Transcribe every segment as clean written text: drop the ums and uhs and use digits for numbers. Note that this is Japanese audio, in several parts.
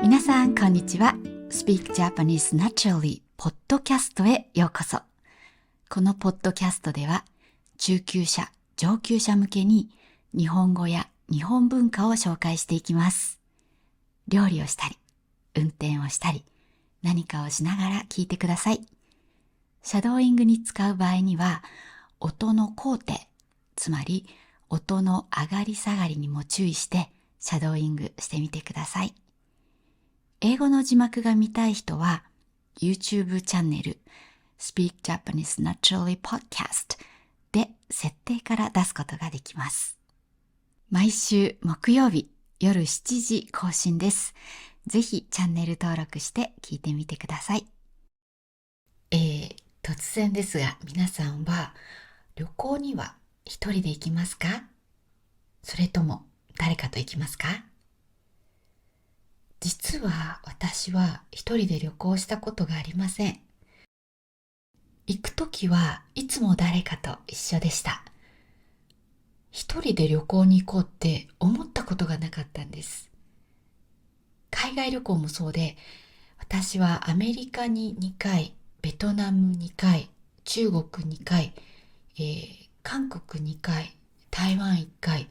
皆さんこんにちは。Speak Japanese Naturally ポッドキャストへようこそ。このポッドキャストでは中級者、上級者向けに日本語や日本文化を紹介していきます。料理をしたり、運転をしたり、何かをしながら聞いてください。シャドーイングに使う場合には音の高低、つまり音の上がり下がりにも注意してシャドーイングしてみてください。英語の字幕が見たい人は YouTube チャンネル Speak Japanese Naturally Podcast で設定から出すことができます。毎週木曜日夜7時更新です。ぜひチャンネル登録して聞いてみてください。突然ですが皆さんは旅行には一人で行きますか？それとも誰かと行きますか？実は私は一人で旅行したことがありません。行くときはいつも誰かと一緒でした。一人で旅行に行こうって思ったことがなかったんです。海外旅行もそうで、私はアメリカに2回、ベトナム2回、中国2回、韓国2回、台湾1回、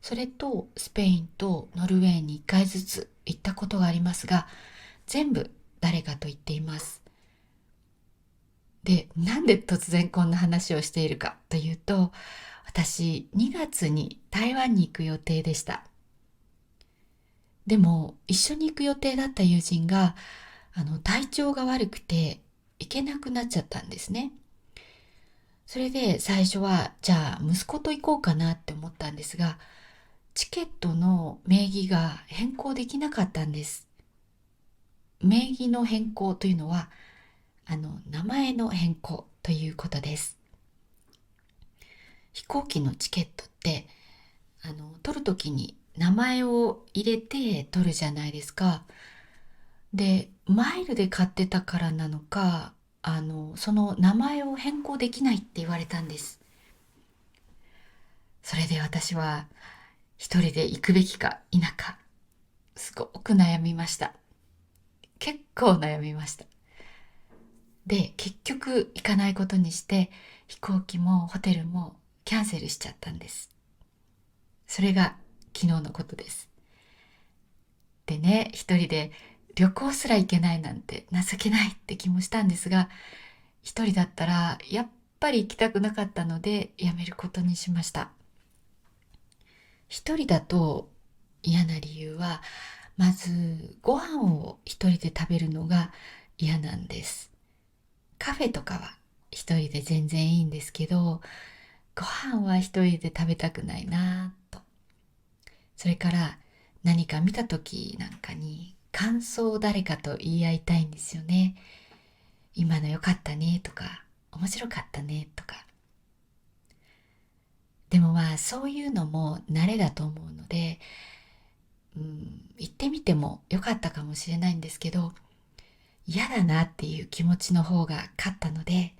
それとスペインとノルウェーに1回ずつ行ったことがありますが、全部誰かと言っています。で、なんで突然こんな話をしているかというと、私2月に台湾に行く予定でした。でも一緒に行く予定だった友人が体調が悪くて行けなくなっちゃったんですね。それで最初はじゃあ息子と行こうかなって思ったんですが、チケットの名義が変更できなかったんです。名義の変更というのは名前の変更ということです。飛行機のチケットって取るときに名前を入れて取るじゃないですか。で、マイルで買ってたからなのか、その名前を変更できないって言われたんです。それで私は一人で行くべきか否か、すごく悩みました。結構悩みました。で、結局行かないことにして、飛行機もホテルもキャンセルしちゃったんです。それが昨日のことです。でね、一人で旅行すら行けないなんて情けないって気もしたんですが、一人だったらやっぱり行きたくなかったのでやめることにしました。一人だと嫌な理由は、まずご飯を一人で食べるのが嫌なんです。カフェとかは一人で全然いいんですけど、ご飯は一人で食べたくないなぁと。それから何か見た時なんかに感想を誰かと言い合いたいんですよね。今の良かったねとか、面白かったねとか。でもまあそういうのも慣れだと思うので、行ってみても良かったかもしれないんですけど、嫌だなっていう気持ちの方が勝ったので、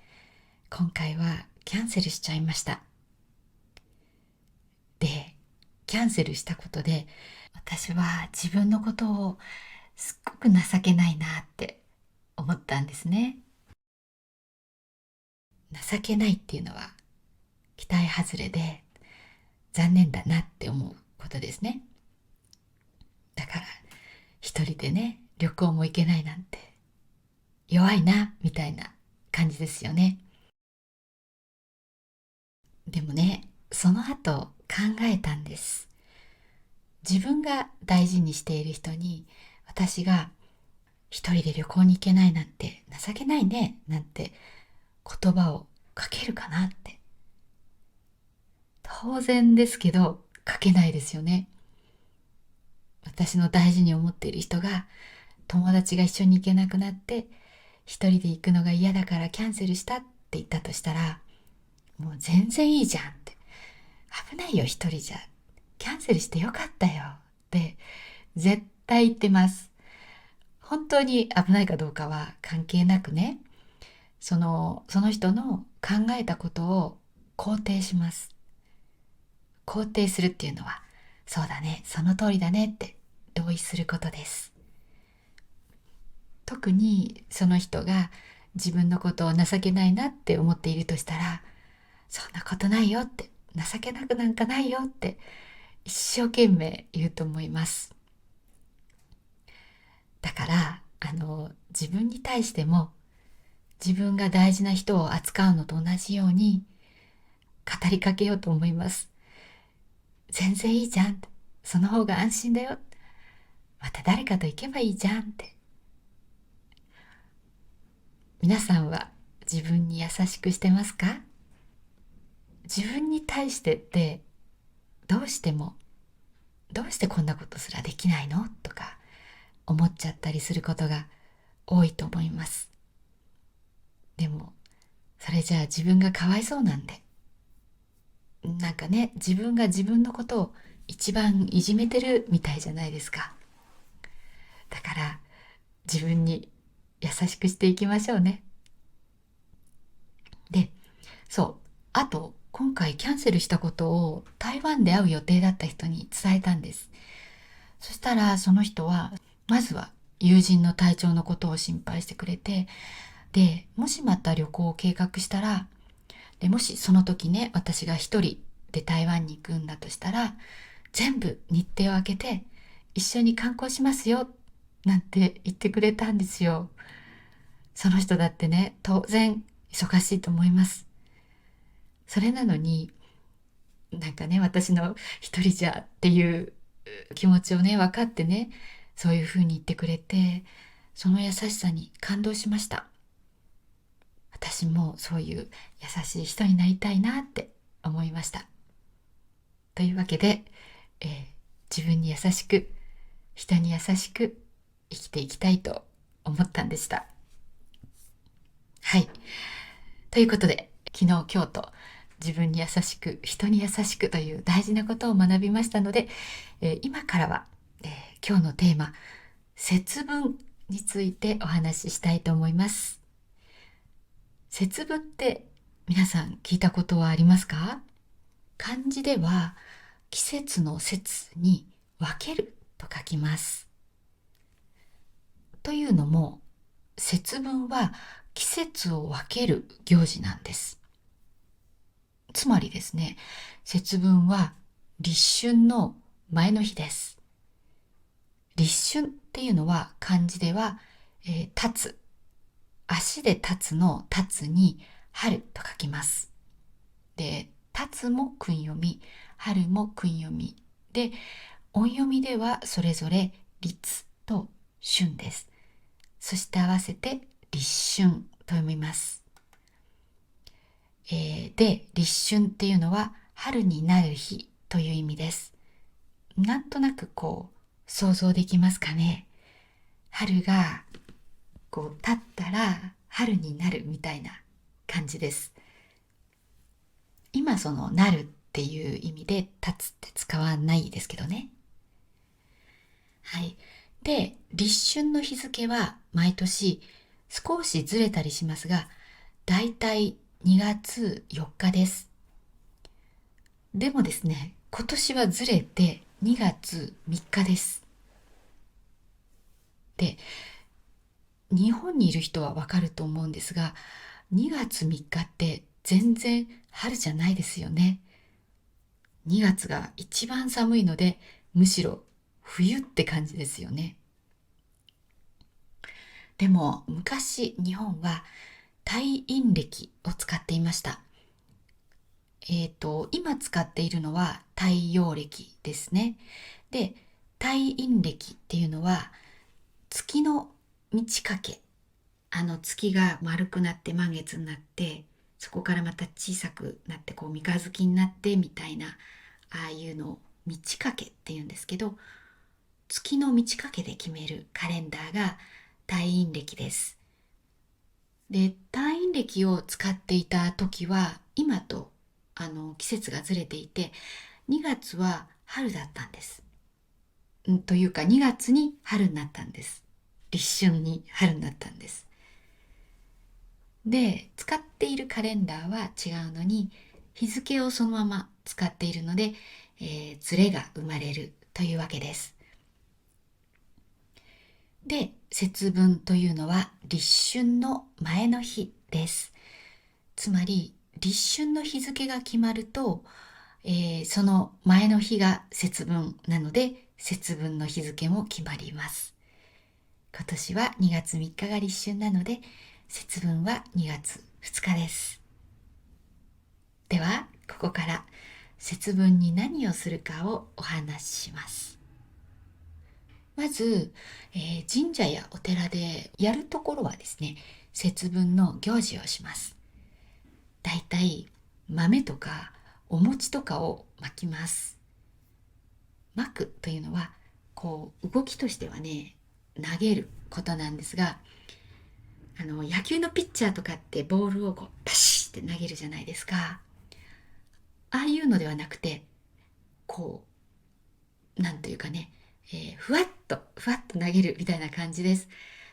今回はキャンセルしちゃいました。で、キャンセルしたことで、私は自分のことをすっごく情けないなって思ったんですね。情けないっていうのは期待外れで残念だなって思うことですね。だから一人でね、旅行も行けないなんて弱いなみたいな感じですよね。でもね、その後考えたんです。自分が大事にしている人に私が一人で旅行に行けないなんて情けないねなんて言葉をかけるかなって。当然ですけどかけないですよね。私の大事に思っている人が友達が一緒に行けなくなって一人で行くのが嫌だからキャンセルしたって言ったとしたら、もう全然いいじゃんって、危ないよ一人じゃ、キャンセルしてよかったよって絶対言ってます。本当に危ないかどうかは関係なくね、その人の考えたことを肯定します。肯定するっていうのは、そうだね、その通りだねって同意することです。特にその人が自分のことを情けないなって思っているとしたら、そんなことないよって、情けなくなんかないよって一生懸命言うと思います。だから自分に対しても、自分が大事な人を扱うのと同じように語りかけようと思います。全然いいじゃんって、その方が安心だよ、また誰かと行けばいいじゃんって。皆さんは自分に優しくしてますか？自分に対してってどうしても、どうしてこんなことすらできないのとか思っちゃったりすることが多いと思います。でもそれじゃあ自分がかわいそうなんで、なんかね、自分が自分のことを一番いじめてるみたいじゃないですか。だから自分に優しくしていきましょうね。で、そう、あと今回キャンセルしたことを台湾で会う予定だった人に伝えたんです。そしたらその人はまずは友人の体調のことを心配してくれて、でもしまた旅行を計画したら、でもしその時ね、私が一人で台湾に行くんだとしたら、全部日程を空けて一緒に観光しますよなんて言ってくれたんですよ。その人だってね、当然忙しいと思います。それなのに、なんかね、私の一人じゃっていう気持ちをね、分かってね、そういうふうに言ってくれて、その優しさに感動しました。私もそういう優しい人になりたいなって思いました。というわけで、自分に優しく、人に優しく生きていきたいと思ったんでした。はい。ということで、昨日、今日と自分に優しく、人に優しくという大事なことを学びましたので、今からは、今日のテーマ、節分についてお話ししたいと思います。節分って皆さん聞いたことはありますか？漢字では季節の節に分けると書きます。というのも、節分は季節を分ける行事なんです。つまりですね、節分は立春の前の日です。立春っていうのは漢字では、立つ、足で立つの立つに春と書きます。で、立つも訓読み、春も訓読みで、音読みではそれぞれ立と春です。そして合わせて立春と読みます。で、立春っていうのは春になる日という意味です。なんとなく想像できますかね。春が経ったら春になるみたいな感じです。今そのなるっていう意味で立つって使わないですけどね。はい。で、立春の日付は毎年少しずれたりしますが、だいたい2月4日です。でもですね、今年はずれて2月3日です。で、日本にいる人はわかると思うんですが、2月3日って全然春じゃないですよね。2月が一番寒いので、むしろ冬って感じですよね。でも昔日本は太陰暦を使っていました。今使っているのは太陽暦ですね。で、太陰暦っていうのは月の満ち欠け、月が丸くなって満月になって、そこからまた小さくなって三日月になってみたいな、ああいうのを満ち欠けっていうんですけど、月の満ち欠けで決めるカレンダーが太陰暦です。で、太陰暦を使っていた時は今と季節がずれていて、2月は春だったんです。というか2月に春になったんです。立春に春になったんです。で、使っているカレンダーは違うのに、日付をそのまま使っているので、ズレが生まれるというわけです。で、節分というのは立春の前の日です。つまり立春の日付が決まると、その前の日が節分なので節分の日付も決まります。今年は2月3日が立春なので節分は2月2日です。ではここから節分に何をするかをお話しします。まず、神社やお寺でやるところはですね、節分の行事をします。だいたい豆とかお餅とかを巻きます。巻くというのはこう動きとしてはね、投げることなんですが、野球のピッチャーとかってボールをこうパシッって投げるじゃないですか。ああいうのではなくて、こうなんというかね、ふわっと投げるみたいな感じです。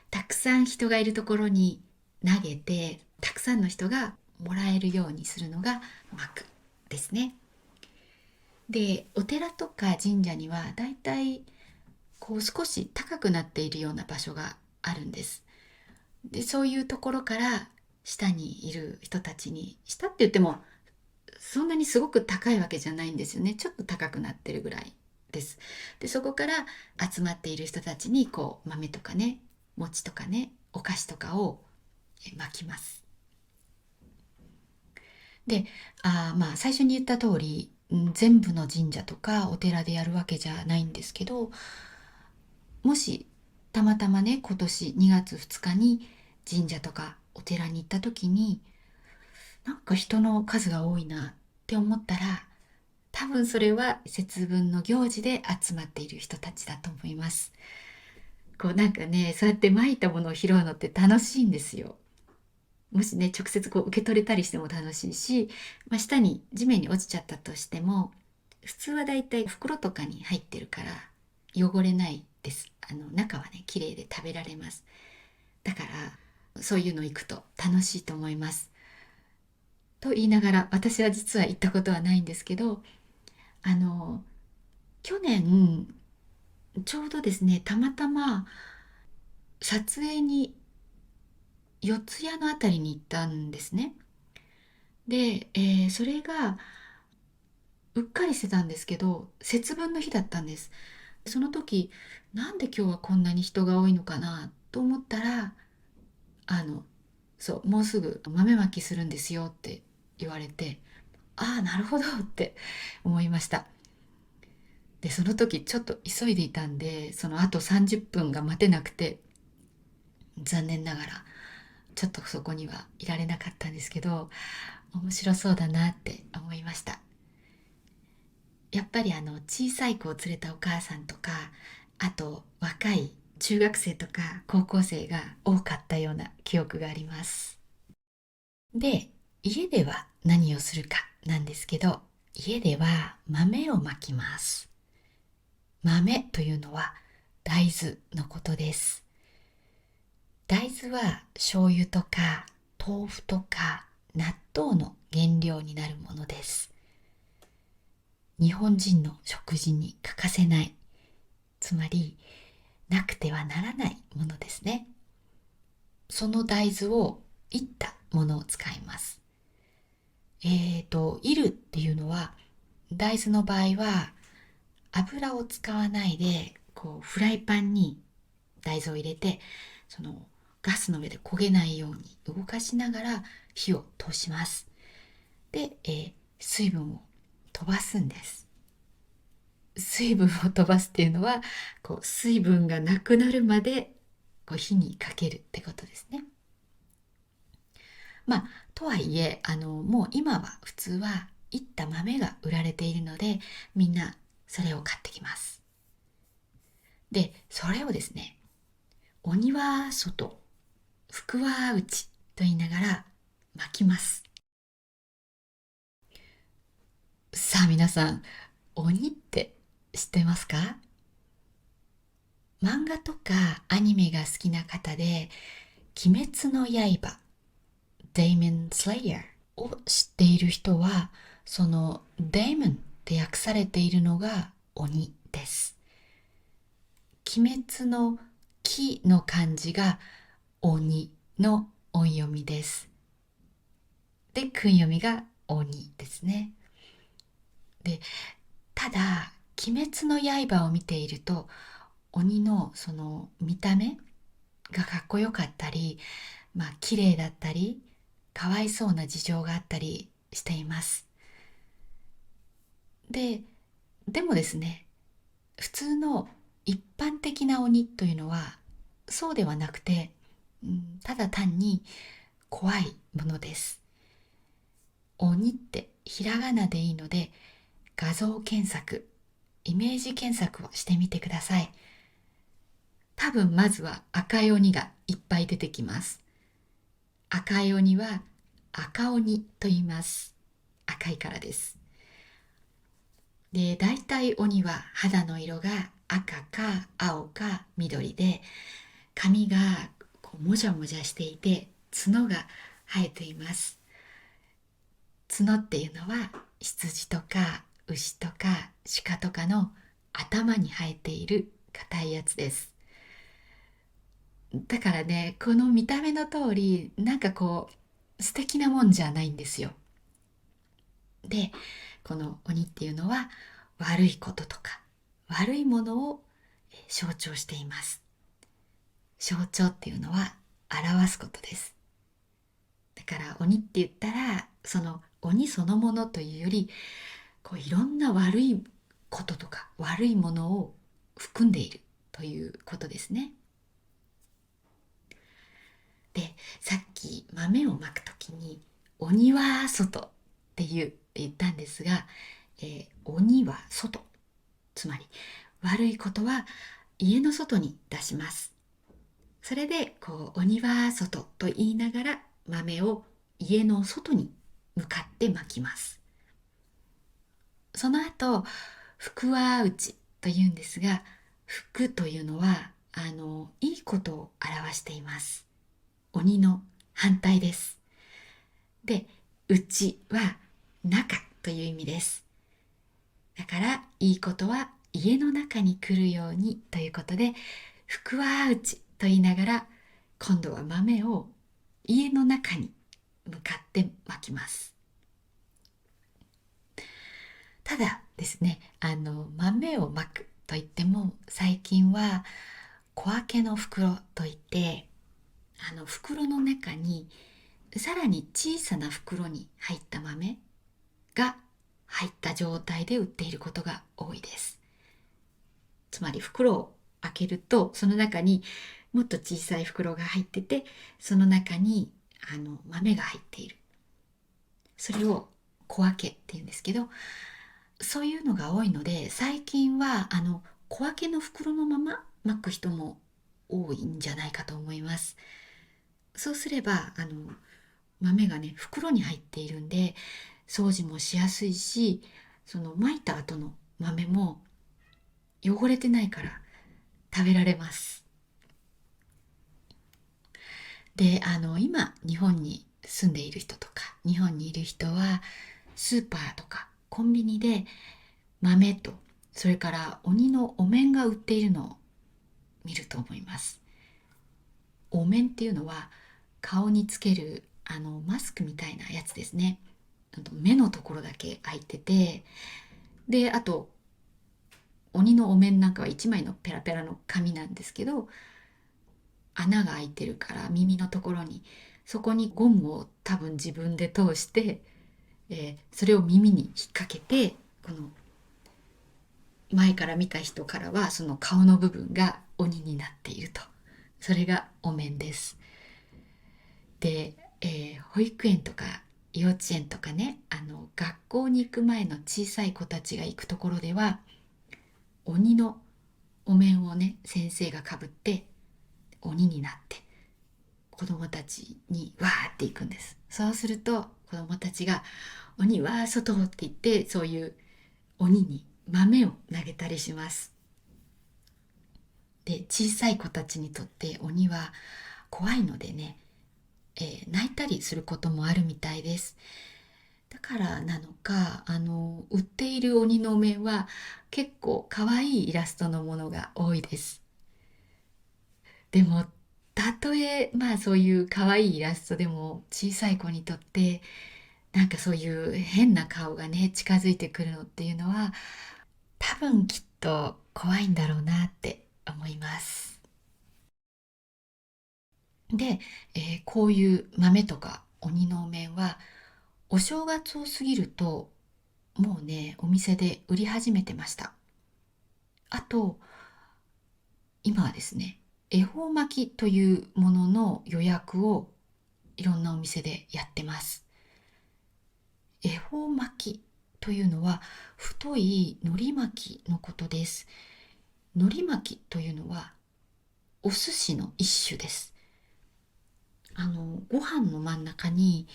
たくさん人がいるところに投げて、たくさんの人がもらえるようにするのが巻くですね。で、お寺とか神社にはだいたいこう少し高くなっているような場所があるんです。で、そういうところから下にいる人たちに、下って言ってもそんなにすごく高いわけじゃないんですよね。ちょっと高くなってるぐらいです。で、そこから集まっている人たちにこう豆とかね、餅とかね、お菓子とかを巻きます。で、まあ最初に言った通り、全部の神社とかお寺でやるわけじゃないんですけど、もしたまたまね、今年2月2日に神社とかお寺に行った時に、なんか人の数が多いなって思ったら、多分それは節分の行事で集まっている人たちだと思います。こうなんかね、そうやってまいたものを拾うのって楽しいんですよ。もしね、直接こう受け取れたりしても楽しいし、下に地面に落ちちゃったとしても、普通はだいたい袋とかに入ってるから汚れないです。中はね、綺麗で食べられます。だからそういうの行くと楽しいと思います。と言いながら、私は実は行ったことはないんですけど、あの去年ちょうどですね、たまたま撮影に四谷のあたりに行ったんですね。で、それがうっかりしてたんですけど、節分の日だったんです。その時、なんで今日はこんなに人が多いのかなと思ったら、あの、そう、もうすぐ豆まきするんですよって言われて、ああ、なるほどって思いました。で、その時ちょっと急いでいたんで、その後30分が待てなくて、残念ながらちょっとそこにはいられなかったんですけど、面白そうだなって思いました。やっぱり小さい子を連れたお母さんとか、あと若い中学生とか高校生が多かったような記憶があります。で、家では何をするかなんですけど、家では豆をまきます。豆というのは大豆のことです。大豆は醤油とか豆腐とか納豆の原料になるものです。日本人の食事に欠かせない、つまりなくてはならないものですね。その大豆をいったものを使います。いるっていうのは、大豆の場合は油を使わないで、こうフライパンに大豆を入れて、そのガスの上で焦げないように動かしながら火を通します。で、水分を飛ばすんです。水分を飛ばすっていうのは、こう水分がなくなるまでこう火にかけるってことですね。まあ、とはいえ、もう今は普通はいった豆が売られているので、みんなそれを買ってきます。で、それをですね、鬼は外、福は内と言いながら巻きます。さあ皆さん、鬼って知ってますか？漫画とかアニメが好きな方で、鬼滅の刃、Demon Slayer を知っている人は、その Demon って訳されているのが鬼です。鬼滅の木の漢字が鬼の音読みです。で、訓読みが鬼ですね。で、ただ、鬼滅の刃を見ていると、鬼のその見た目がかっこよかったり、綺麗だったり、かわいそうな事情があったりしています。で、でもですね、普通の一般的な鬼というのはそうではなくて、ただ単に怖いものです。鬼ってひらがなでいいので、画像検索、イメージ検索をしてみてください。多分まずは赤い鬼がいっぱい出てきます。赤い鬼は赤鬼と言います。赤いからです。で、大体鬼は肌の色が赤か青か緑で、髪がもじゃもじゃしていて、角が生えています。角っていうのは羊とか牛とか鹿とかの頭に生えている硬いやつです。だからね、この見た目の通り、素敵なもんじゃないんですよ。で、この鬼っていうのは悪いこととか悪いものを象徴しています。象徴っていうのは表すことです。だから鬼って言ったら、その鬼そのものというより、いろんな悪いこととか悪いものを含んでいるということですね。で、さっき豆をまくときに鬼は外って言ったんですが、鬼は外、つまり悪いことは家の外に出します。それで鬼は外と言いながら豆を家の外に向かってまきます。その後、福は内というんですが、福というのは、いいことを表しています。鬼の反対です。で、内は中という意味です。だから、いいことは家の中に来るようにということで、福は内と言いながら、今度は豆を家の中に向かってまきます。ただですね、豆をまくといっても、最近は小分けの袋といって、袋の中にさらに小さな袋に入った豆が入った状態で売っていることが多いです。つまり袋を開けると、その中にもっと小さい袋が入ってて、その中に豆が入っている。それを小分けって言うんですけど、そういうのが多いので、最近は小分けの袋のまま巻く人も多いんじゃないかと思います。そうすれば豆がね、袋に入っているんで掃除もしやすいし、その巻いた後の豆も汚れてないから食べられます。で、今日本に住んでいる人とか日本にいる人は、スーパーとかコンビニで豆と、それから鬼のお面が売っているのを見ると思います。お面っていうのは顔につけるマスクみたいなやつですね。目のところだけ開いてて、で、あと鬼のお面なんかは一枚のペラペラの紙なんですけど、穴が開いてるから耳のところに、そこにゴムを多分自分で通して、それを耳に引っ掛けて、この前から見た人からはその顔の部分が鬼になっていると。それがお面です。で、保育園とか幼稚園とかね、学校に行く前の小さい子たちが行くところでは、鬼のお面をね、先生がかぶって鬼になって子供たちにわーって行くんです。そうすると子供たちが鬼は外って言って、そういう鬼に豆を投げたりします。で、小さい子たちにとって鬼は怖いのでね、泣いたりすることもあるみたいです。だからなのか、売っている鬼のお面は結構可愛いイラストのものが多いです。でも、たとえ、まあそういう可愛いイラストでも小さい子にとって、なんかそういう変な顔がね、近づいてくるのっていうのは、多分きっと怖いんだろうなって思います。で、こういう豆とか鬼のお面は、お正月を過ぎると、もうね、お店で売り始めてました。あと、今はですね、恵方巻きというものの予約をいろんなお店でやってます。恵方巻きというのは太い海苔巻きのことです。海苔巻きというのはお寿司の一種です。ご飯の真ん中に、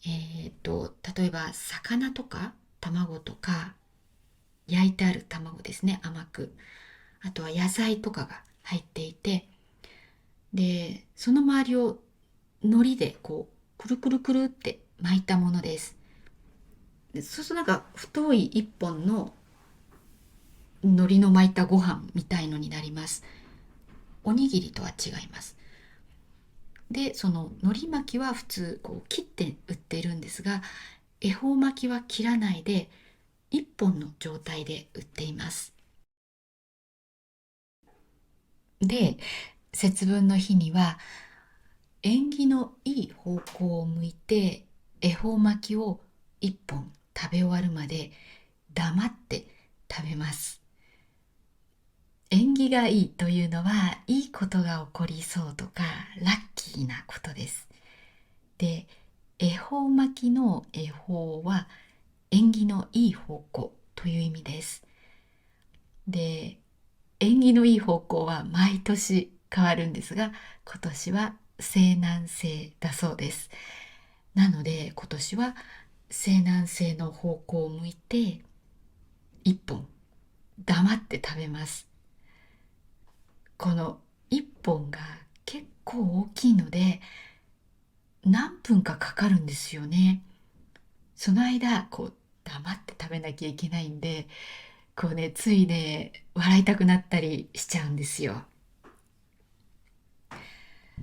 例えば魚とか卵とか焼いてある卵ですね、甘く。あとは野菜とかが入っていて、で、その周りを海苔でこう、くるくるくるって巻いたものです。でそうするとなんか太い一本の海苔の巻いたご飯みたいのになります。おにぎりとは違います。で、その海苔巻きは普通こう切って売っているんですが、恵方巻きは切らないで一本の状態で売っています。で、節分の日には縁起のいい方向を向いて恵方巻きを一本食べ終わるまで黙って食べます。縁起がいいというのはいいことが起こりそうとかラッキーなことです。で、恵方巻きの恵方は縁起のいい方向という意味です。で、縁起のいい方向は毎年変わるんですが、今年は西南西だそうです。なので今年は西南西の方向を向いて一本黙って食べます。この一本が結構大きいので何分かかかるんですよね。その間こう黙って食べなきゃいけないんで、こうね、ついね笑いたくなったりしちゃうんですよ。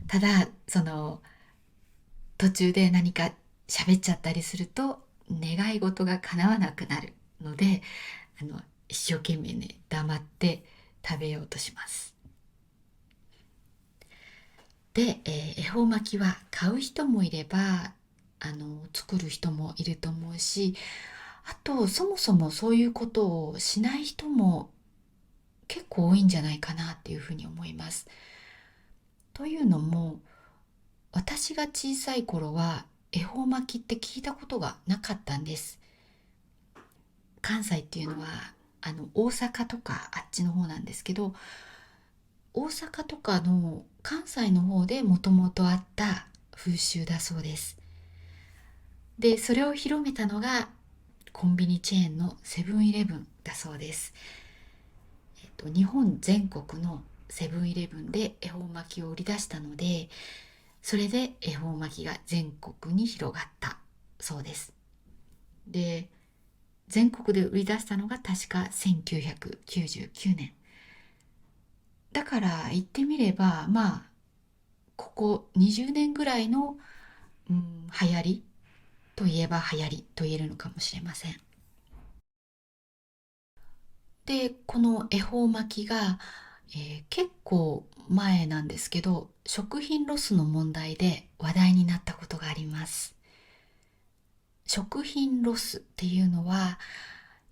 ただその途中で何か喋っちゃったりすると願い事が叶わなくなるので、あの一生懸命ね黙って食べようとします。で、恵方巻きは買う人もいれば作る人もいると思うし、あとそもそもそういうことをしない人も結構多いんじゃないかなっていうふうに思います。というのも、私が小さい頃は恵方巻きって聞いたことがなかったんです。関西っていうのは大阪とかあっちの方なんですけど、大阪とかの関西の方でもともとあった風習だそうです。で、それを広めたのがコンビニチェーンのセブンイレブンだそうです。日本全国のセブンイレブンで恵方巻きを売り出したので、それで恵方巻きが全国に広がったそうです。で、全国で売り出したのが確か1999年。だから言ってみれば、まあ、ここ20年ぐらいの、流行りといえば流行りと言えるのかもしれません。で、この恵方巻きが、結構前なんですけど、食品ロスの問題で話題になったことがあります。食品ロスっていうのは、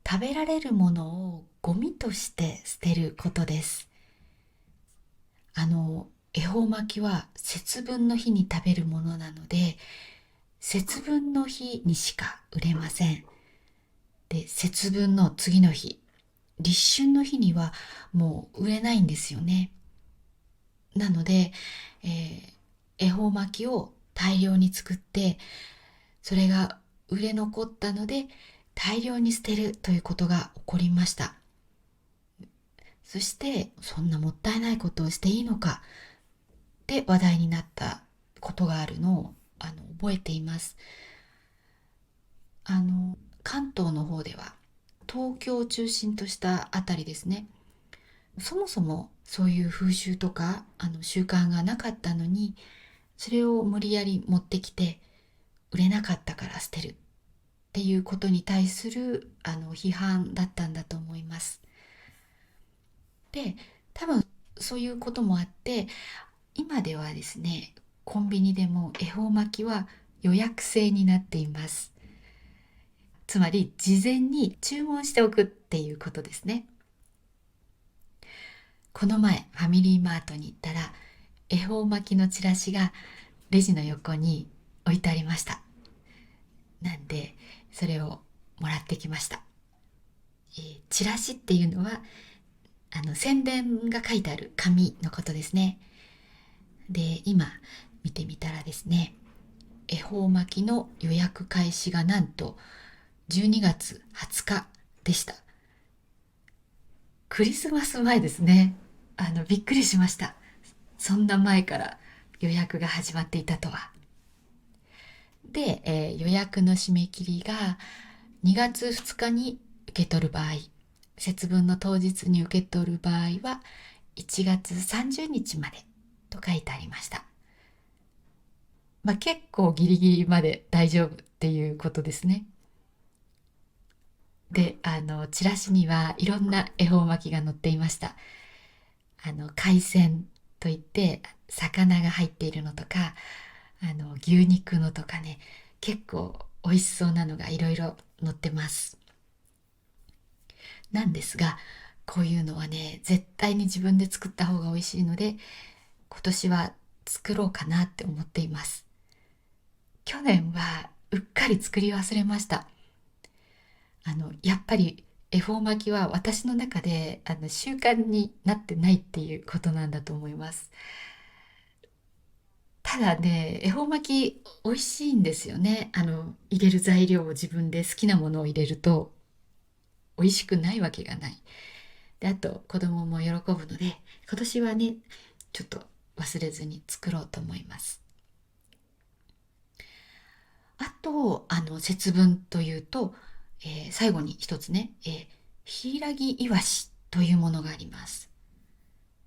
食べられるものをゴミとして捨てることです。恵方巻きは節分の日に食べるものなので、節分の日にしか売れません。で、節分の次の日、立春の日にはもう売れないんですよね。なので、え恵方巻きを大量に作って、それが売れ残ったので、大量に捨てるということが起こりました。そして、そんなもったいないことをしていいのかで話題になったことがあるのを覚えています。関東の方では東京を中心としたあたりですね。そもそもそういう風習とか習慣がなかったのに、それを無理やり持ってきて売れなかったから捨てるっていうことに対する批判だったんだと思います。で、多分そういうこともあって、今ではですね、コンビニでも恵方巻きは予約制になっています。つまり事前に注文しておくっていうことですね。この前ファミリーマートに行ったら、恵方巻きのチラシがレジの横に置いてありました。なんでそれをもらってきました。チラシっていうのは宣伝が書いてある紙のことですね。で、今見てみたらですね、恵方巻きの予約開始がなんと12月20日でした。クリスマス前ですね。びっくりしました。そんな前から予約が始まっていたとは。で、予約の締め切りが2月2日に受け取る場合、節分の当日に受け取る場合は1月30日までと書いてありました。結構ギリギリまで大丈夫っていうことですね。で、チラシにはいろんな恵方巻きが載っていました。海鮮といって魚が入っているのとか、牛肉のとかね、結構美味しそうなのがいろいろ載ってます。なんですが、こういうのはね、絶対に自分で作った方が美味しいので、今年は作ろうかなって思っています。去年はうっかり作り忘れました。やっぱり恵方巻きは私の中で習慣になってないっていうことなんだと思います。ただね、恵方巻き美味しいんですよね。入れる材料を自分で好きなものを入れると美味しくないわけがない。で、あと子供も喜ぶので、今年はね、ちょっと忘れずに作ろうと思います。あと、節分というと、最後に一つね、柊イワシというものがあります。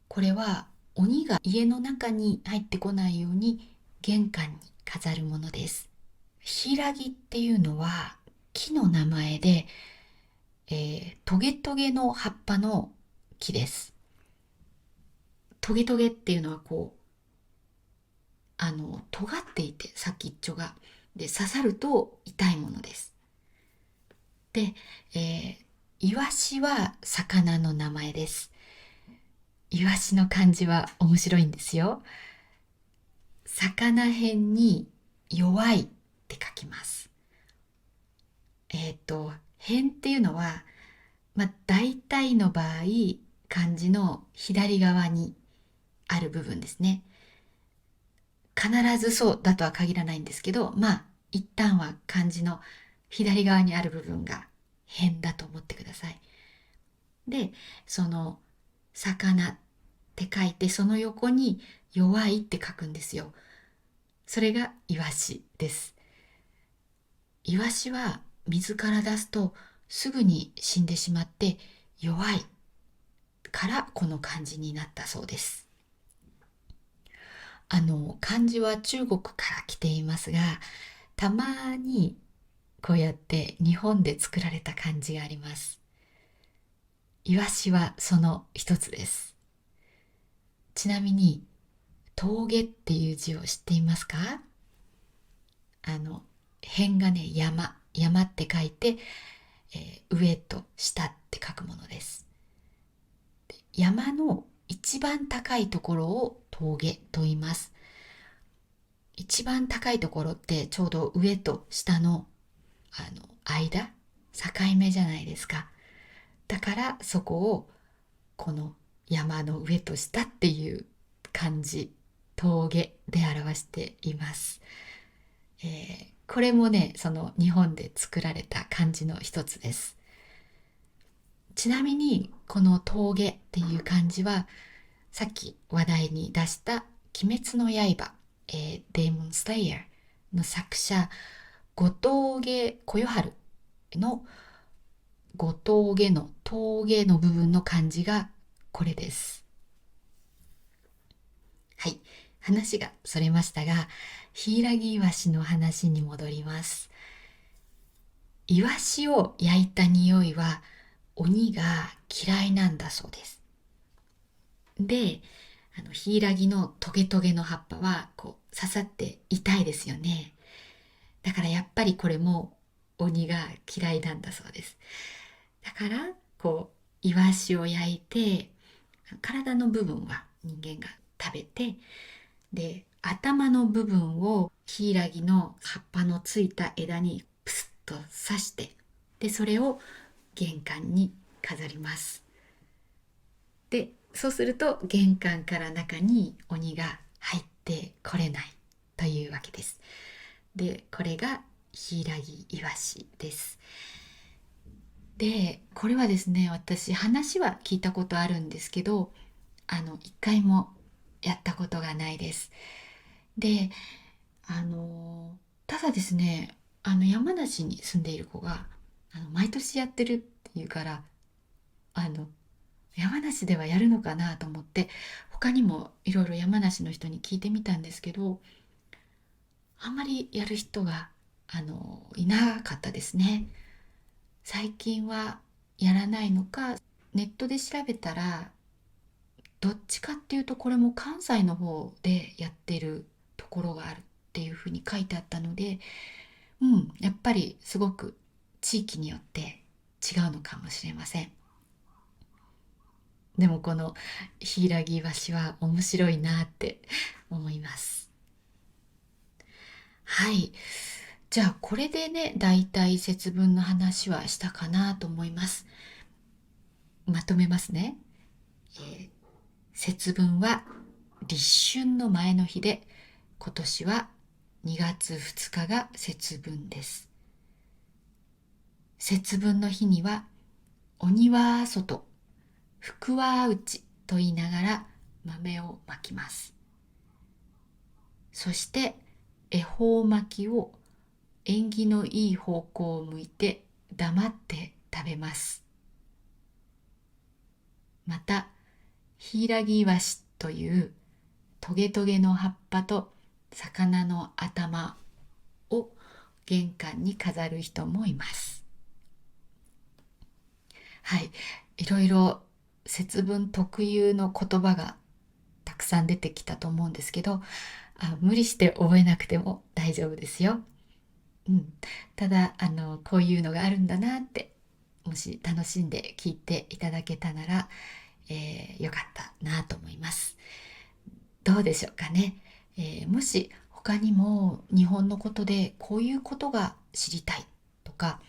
これは鬼が家の中に入ってこないように玄関に飾るものです。柊っていうのは木の名前で、トゲトゲの葉っぱの木です。トゲトゲっていうのはこう、尖っていて先っちょが。で、刺さると痛いものです。で、イワシは魚の名前です。イワシの漢字は面白いんですよ。魚辺に弱いって書きます。辺っていうのは、大体の場合、漢字の左側にある部分ですね。必ずそうだとは限らないんですけど、一旦は漢字の左側にある部分が辺だと思ってください。で、その魚って書いて、その横に弱いって書くんですよ。それがイワシです。イワシは水から出すとすぐに死んでしまって弱いからこの漢字になったそうです。漢字は中国から来ていますが、たまにこうやって日本で作られた漢字があります。イワシはその一つです。ちなみに峠っていう字を知っていますか？辺がね、山って書いて、上と下って書くものです。山の一番高いところを峠と言います。一番高いところってちょうど上と下の間、境目じゃないですか。だからそこをこの山の上と下っていう漢字、峠で表しています。これもね、その日本で作られた漢字の一つです。ちなみにこの峠っていう漢字はさっき話題に出した鬼滅の刃、デーモンスレイヤーの作者後峠小夜春の後峠の峠の部分の漢字がこれです。はい。話がそれましたが、ヒイラギイワシの話に戻ります。イワシを焼いた匂いは鬼が嫌いなんだそうです。で、ヒイラギのトゲトゲの葉っぱはこう刺さって痛いですよね。だからやっぱりこれも鬼が嫌いなんだそうです。だからこうイワシを焼いて体の部分は人間が食べて、で頭の部分をヒイラギの葉っぱのついた枝にプスッと刺して、でそれを玄関に飾ります。でそうすると玄関から中に鬼が入ってこれないというわけです。でこれがヒイラギイワシです。でこれはですね、私話は聞いたことあるんですけど、一回もやったことがないです。でただですね、山梨に住んでいる子が毎年やってるっていうから、あの山梨ではやるのかなと思って、他にもいろいろ山梨の人に聞いてみたんですけど、あんまりやる人がいなかったですね。最近はやらないのか、ネットで調べたらどっちかっていうとこれも関西の方でやってるところがあるっていうふうに書いてあったので、やっぱりすごく地域によって違うのかもしれません。でもこのヒイラギイワシは面白いなって思います。はい。じゃあこれでね、だいたい節分の話はしたかなと思います。まとめますね。えー節分は立春の前の日で、今年は2月2日が節分です。節分の日には鬼は外、福は内と言いながら豆をまきます。そして恵方巻きを縁起のいい方向を向いて黙って食べます。また、ヒイラギイワシというトゲトゲの葉っぱと魚の頭を玄関に飾る人もいます。はい、いろいろ節分特有の言葉がたくさん出てきたと思うんですけど、無理して覚えなくても大丈夫ですよ。ただこういうのがあるんだなって、もし楽しんで聞いていただけたなら、よかったなと思います。どうでしょうかね。もし他にも日本のことでこういうことが知りたいとか、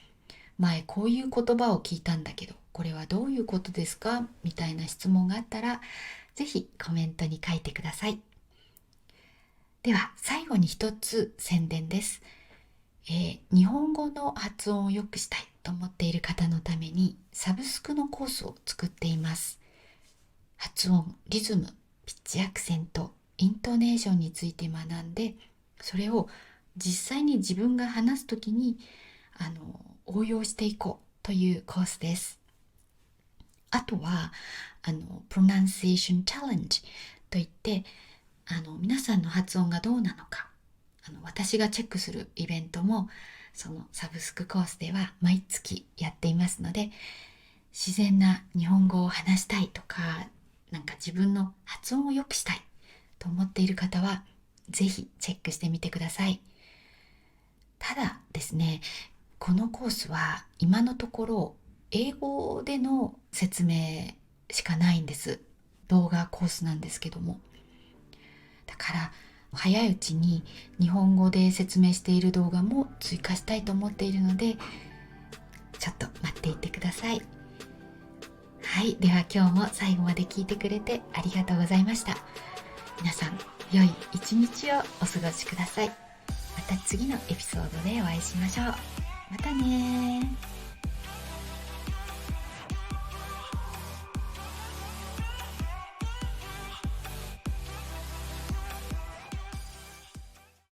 前こういう言葉を聞いたんだけどこれはどういうことですかみたいな質問があったら、ぜひコメントに書いてください。では最後に一つ宣伝です。日本語の発音を良くしたいと思っている方のためにサブスクのコースを作っています。発音、リズム、ピッチアクセント、イントネーションについて学んで、それを実際に自分が話すときに応用していこうというコースです。あとはPronunciation Challenge といって、皆さんの発音がどうなのか私がチェックするイベントもそのサブスクコースでは毎月やっていますので、自然な日本語を話したいとか、なんか自分の発音を良くしたいと思っている方はぜひチェックしてみてください。ただですね、このコースは今のところ英語での説明しかないんです。動画コースなんですけども。だから早いうちに日本語で説明している動画も追加したいと思っているので、ちょっと待っていてください。はい、では今日も最後まで聞いてくれてありがとうございました。皆さん、良い一日をお過ごしください。また次のエピソードでお会いしましょう。またね。